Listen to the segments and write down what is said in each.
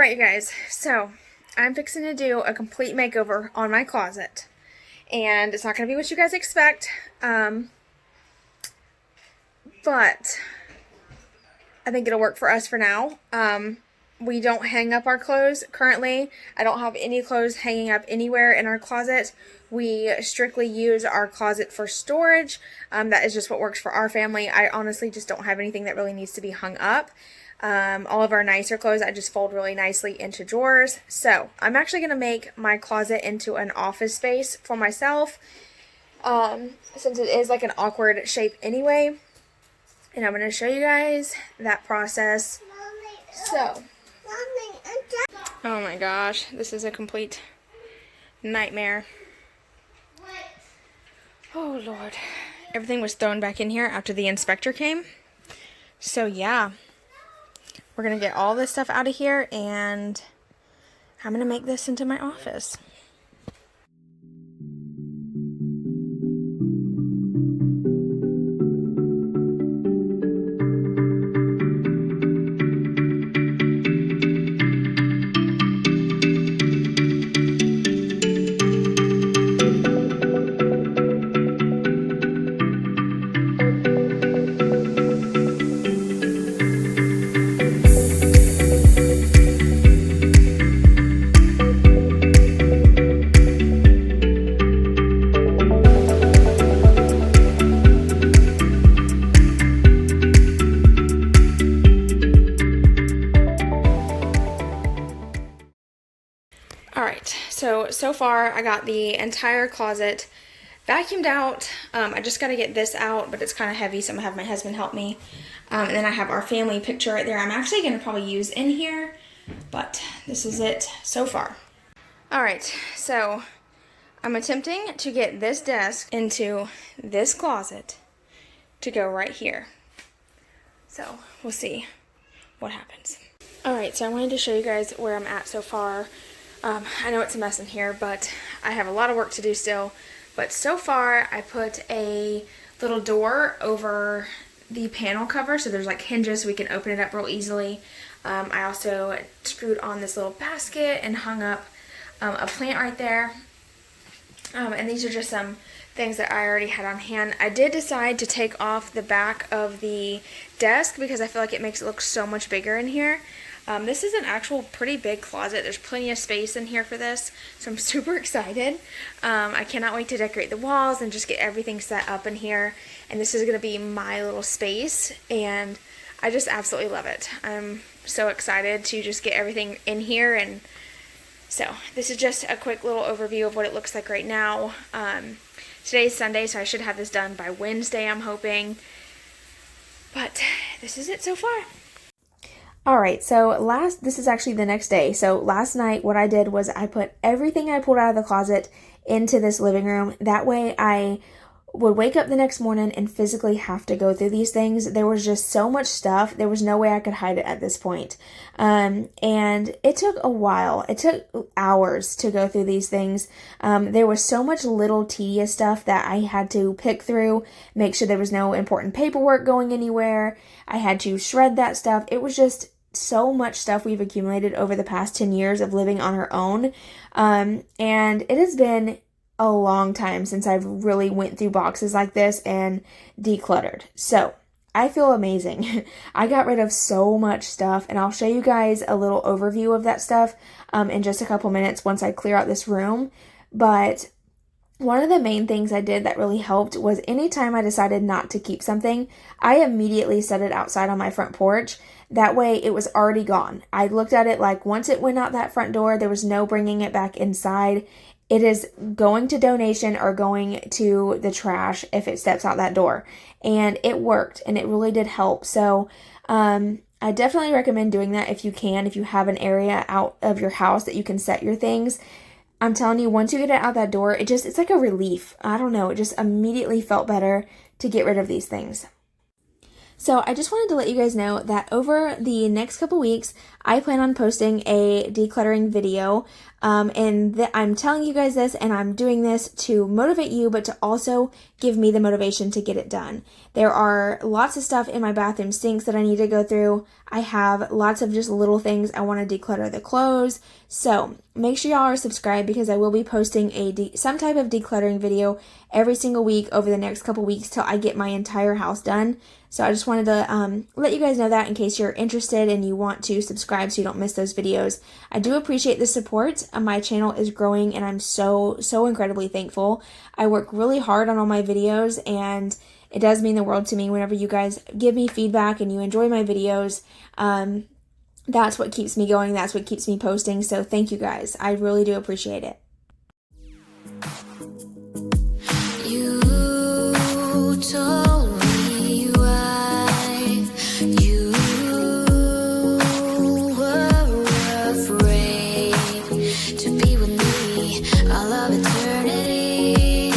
Alright, you guys, so I'm fixing to do a complete makeover on my closet. And it's not going to be what you guys expect, but I think it'll work for us for now. We don't hang up our clothes currently. I don't have any clothes hanging up anywhere in our closet. We strictly use our closet for storage. That is just what works for our family. I honestly just don't have anything that really needs to be hung up. All of our nicer clothes I just fold really nicely into drawers. So I'm actually going to make my closet into an office space for myself, since it is like an awkward shape anyway. And I'm going to show you guys that process. So, oh my gosh, this is a complete nightmare. Oh Lord. Everything was thrown back in here after the inspector came. So yeah. We're going to get all this stuff out of here, and I'm going to make this into my office. Alright, so far I got the entire closet vacuumed out. I just got to get this out, but it's kind of heavy, so I'm going to have my husband help me. And then I have our family picture right there. I'm actually going to probably use in here, but this is it so far. Alright, so I'm attempting to get this desk into this closet to go right here. So we'll see what happens. Alright, so I wanted to show you guys where I'm at so far. I know it's a mess in here, but I have a lot of work to do still. But so far, I put a little door over the panel cover, so there's like hinges so we can open it up real easily. I also screwed on this little basket and hung up a plant right there. And these are just some things that I already had on hand. I did decide to take off the back of the desk because I feel like it makes it look so much bigger in here. This is an actual pretty big closet. There's plenty of space in here for this, so I'm super excited. I cannot wait to decorate the walls and just get everything set up in here. And this is going to be my little space, and I just absolutely love it. I'm so excited to just get everything in here. And so this is just a quick little overview of what it looks like right now. Today's Sunday, so I should have this done by Wednesday, I'm hoping. But this is it so far. Alright, so this is actually the next day. So last night what I did was I put everything I pulled out of the closet into this living room. That way I would wake up the next morning and physically have to go through these things. There was just so much stuff. There was no way I could hide it at this point. And it took a while. It took hours to go through these things. There was so much little tedious stuff that I had to pick through, make sure there was no important paperwork going anywhere. I had to shred that stuff. It was just so much stuff we've accumulated over the past 10 years of living on our own. And it has been a long time since I've really went through boxes like this and decluttered. So I feel amazing. I got rid of so much stuff, and I'll show you guys a little overview of that stuff in just a couple minutes once I clear out this room. But one of the main things I did that really helped was anytime I decided not to keep something, I immediately set it outside on my front porch. That way it was already gone. I looked at it like once it went out that front door, there was no bringing it back inside. It is going to donation or going to the trash if it steps out that door. And it worked, and it really did help. So I definitely recommend doing that if you can, if you have an area out of your house that you can set your things. I'm telling you, once you get it out that door, it's like a relief. I don't know, it just immediately felt better to get rid of these things. So I just wanted to let you guys know that over the next couple weeks, I plan on posting a decluttering video. And I'm telling you guys this, and I'm doing this to motivate you, but to also give me the motivation to get it done. There are lots of stuff in my bathroom sinks that I need to go through. I have lots of just little things. I want to declutter the clothes. So make sure y'all are subscribed because I will be posting some type of decluttering video every single week over the next couple weeks till I get my entire house done. So I just wanted to let you guys know that in case you're interested and you want to subscribe so you don't miss those videos. I do appreciate the support. My channel is growing and I'm so incredibly thankful. I work really hard on all my videos and it does mean the world to me whenever you guys give me feedback and you enjoy my videos. That's what keeps me going. That's what keeps me posting. So thank you guys. I really do appreciate it. You told me why you were afraid to be with me all of eternity.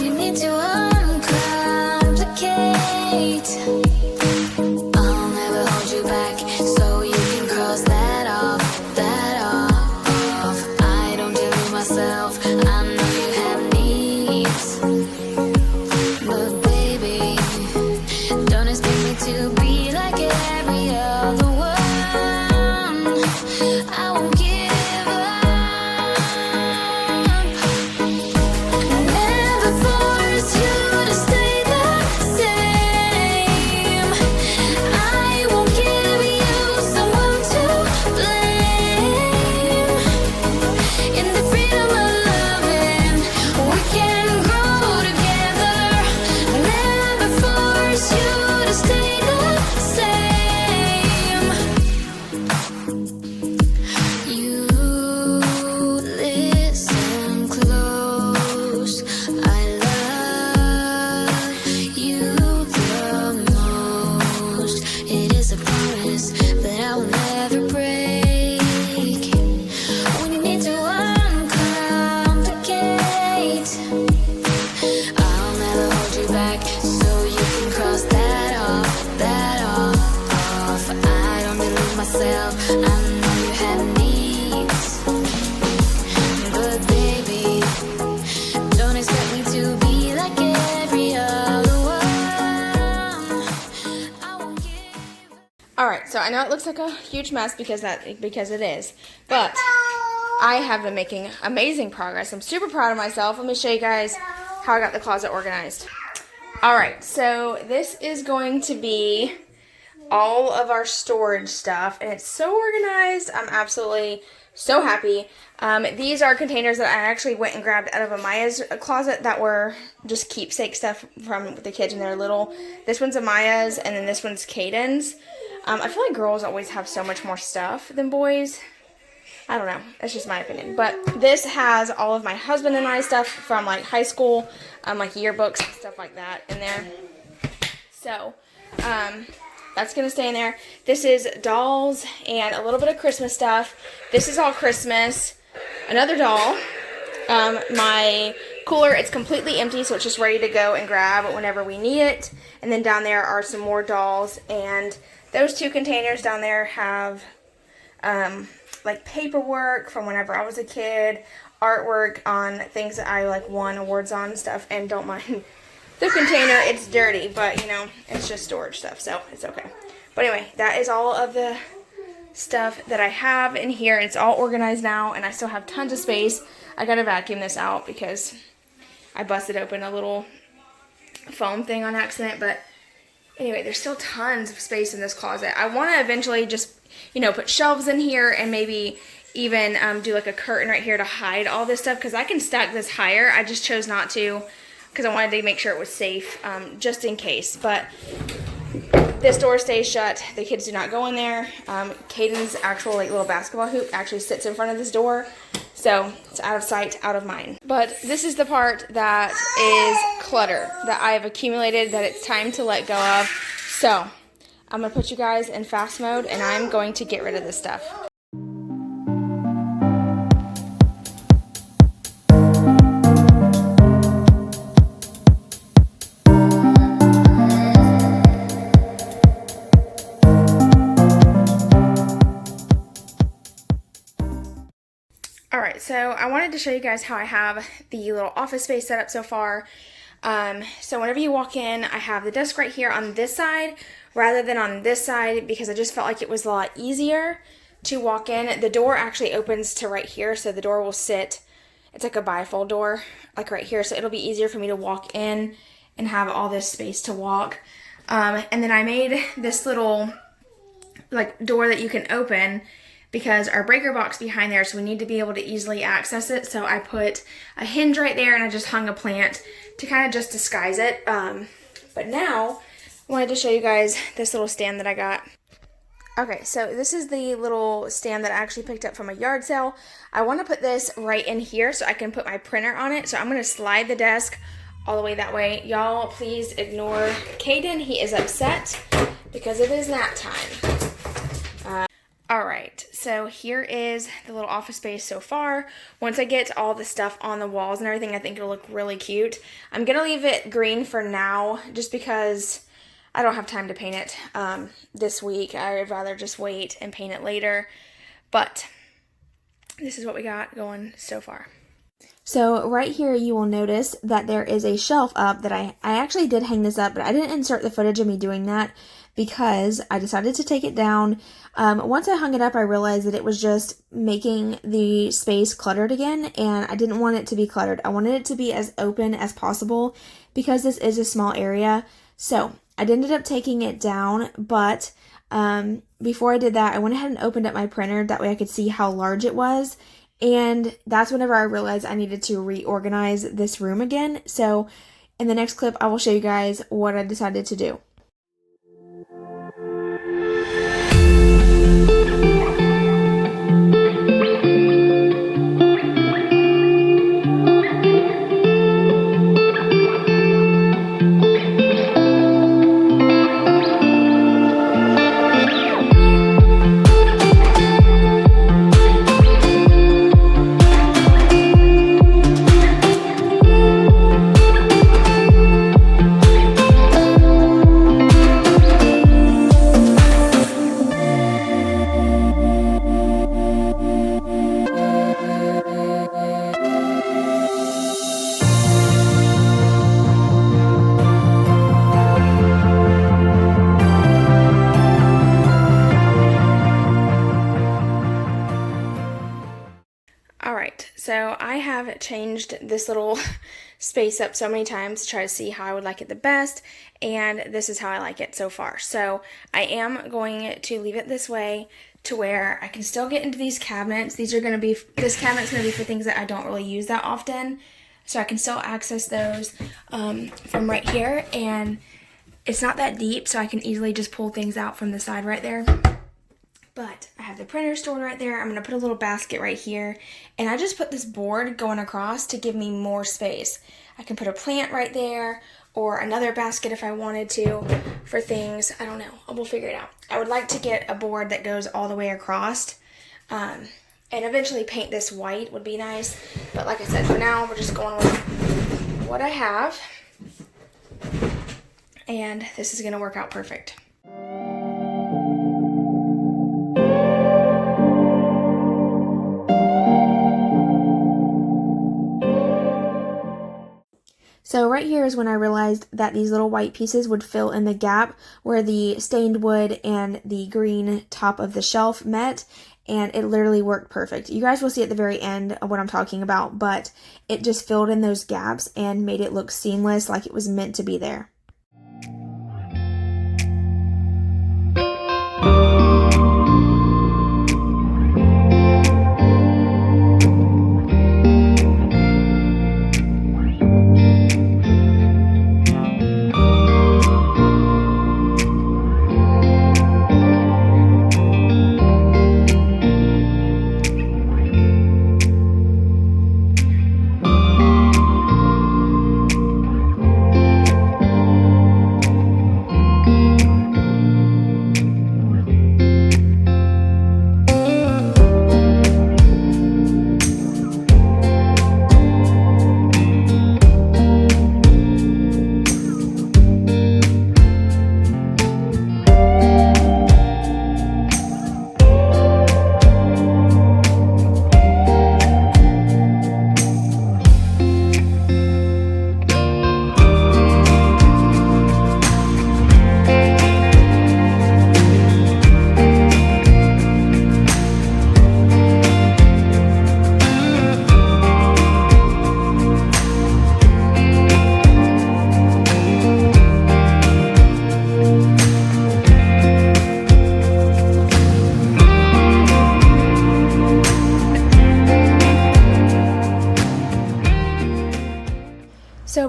We need to uncomplicate. I'll never hold you back, so you can cross that off, that off. I don't delude myself, I know you have needs, but baby, don't expect me to be like every other one. I won't give up. Never force you to stay the same. I won't give you someone to blame. In the freedom of loving, we can grow together. Never force you to stay the same. You listen close. I love you the most. It is a promise that I will never break. When you need to uncomplicate, I'll never hold you back, so you can cross that off, that off. I don't delude myself, I know you have needs, but baby, don't expect me to be like every other one. I won't give. Alright, so I know it looks like a huge mess because it is, but I have been making amazing progress. I'm super proud of myself. Let me show you guys how I got the closet organized. Alright, so this is going to be all of our storage stuff, and it's so organized. I'm absolutely so happy. These are containers that I actually went and grabbed out of Amaya's closet that were just keepsake stuff from the kids when they were little. This one's Amaya's, and then this one's Caden's. I feel like girls always have so much more stuff than boys. I don't know. That's just my opinion. But this has all of my husband and I stuff from like high school, like yearbooks and stuff like that in there. So, that's going to stay in there. This is dolls and a little bit of Christmas stuff. This is all Christmas. Another doll. My cooler, it's completely empty, so it's just ready to go and grab whenever we need it. And then down there are some more dolls. And those two containers down there have like paperwork from whenever I was a kid, artwork on things that I like won awards on and stuff, and don't mind the container. It's dirty, but you know, it's just storage stuff, so it's okay. But anyway, that is all of the stuff that I have in here. It's all organized now, and I still have tons of space. I gotta vacuum this out because I busted open a little foam thing on accident, but anyway, there's still tons of space in this closet. I want to eventually just, you know, put shelves in here and maybe even do like a curtain right here to hide all this stuff, because I can stack this higher. I just chose not to because I wanted to make sure it was safe, just in case. But this door stays shut. The kids do not go in there. Caden's actual like little basketball hoop actually sits in front of this door. So it's out of sight, out of mind. But this is the part that is clutter that I have accumulated that it's time to let go of. So I'm going to put you guys in fast mode and I'm going to get rid of this stuff. so I wanted to show you guys how I have the little office space set up so far. So whenever you walk in, I have the desk right here on this side rather than on this side because I just felt like it was a lot easier to walk in. The door actually opens to right here, so the door will sit, it's like a bifold door, like right here, so it'll be easier for me to walk in and have all this space to walk. And then I made this little like door that you can open because our breaker box behind there, so we need to be able to easily access it. So I put a hinge right there and I just hung a plant to kind of just disguise it. But now I wanted to show you guys this little stand that I got. Okay, so this is the little stand that I actually picked up from a yard sale. I want to put this right in here so I can put my printer on it. So I'm going to slide the desk all the way that way. Y'all, please ignore Caden. He is upset because it is nap time. Alright, so here is the little office space so far. Once I get all the stuff on the walls and everything, I think it'll look really cute. I'm going to leave it green for now just because I don't have time to paint it this week. I'd rather just wait and paint it later. But this is what we got going so far. So right here you will notice that there is a shelf up that I actually did hang this up, but I didn't insert the footage of me doing that because I decided to take it down. Once I hung it up, I realized that it was just making the space cluttered again, and I didn't want it to be cluttered. I wanted it to be as open as possible because this is a small area. So I ended up taking it down, but before I did that, I went ahead and opened up my printer. That way I could see how large it was. And that's whenever I realized I needed to reorganize this room again. So in the next clip, I will show you guys what I decided to do. Alright, so I have changed this little space up so many times to try to see how I would like it the best, and this is how I like it so far. So I am going to leave it this way to where I can still get into these cabinets. This cabinet's going to be for things that I don't really use that often, so I can still access those from right here, and it's not that deep, so I can easily just pull things out from the side right there. But I have the printer stored right there. I'm going to put a little basket right here. And I just put this board going across to give me more space. I can put a plant right there or another basket if I wanted to for things. I don't know. We'll figure it out. I would like to get a board that goes all the way across. And eventually paint this white would be nice. But like I said, for now, we're just going with what I have. And this is going to work out perfect. So right here is when I realized that these little white pieces would fill in the gap where the stained wood and the green top of the shelf met, and it literally worked perfect. You guys will see at the very end of what I'm talking about, but it just filled in those gaps and made it look seamless, like it was meant to be there.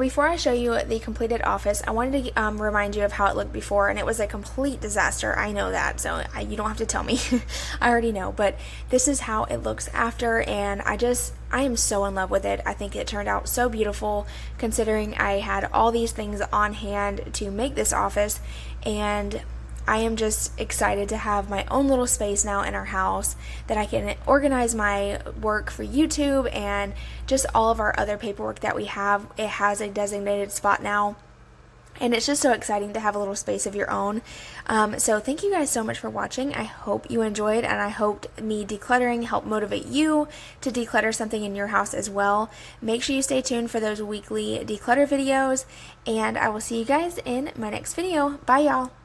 before I show you the completed office, I wanted to remind you of how it looked before, and it was a complete disaster. I know that, so you don't have to tell me. I already know, but this is how it looks after, and I am so in love with it. I think it turned out so beautiful considering I had all these things on hand to make this office, and I am just excited to have my own little space now in our house that I can organize my work for YouTube and just all of our other paperwork that we have. It has a designated spot now. And it's just so exciting to have a little space of your own. So thank you guys so much for watching. I hope you enjoyed, and I hope me decluttering helped motivate you to declutter something in your house as well. Make sure you stay tuned for those weekly declutter videos, and I will see you guys in my next video. Bye, y'all.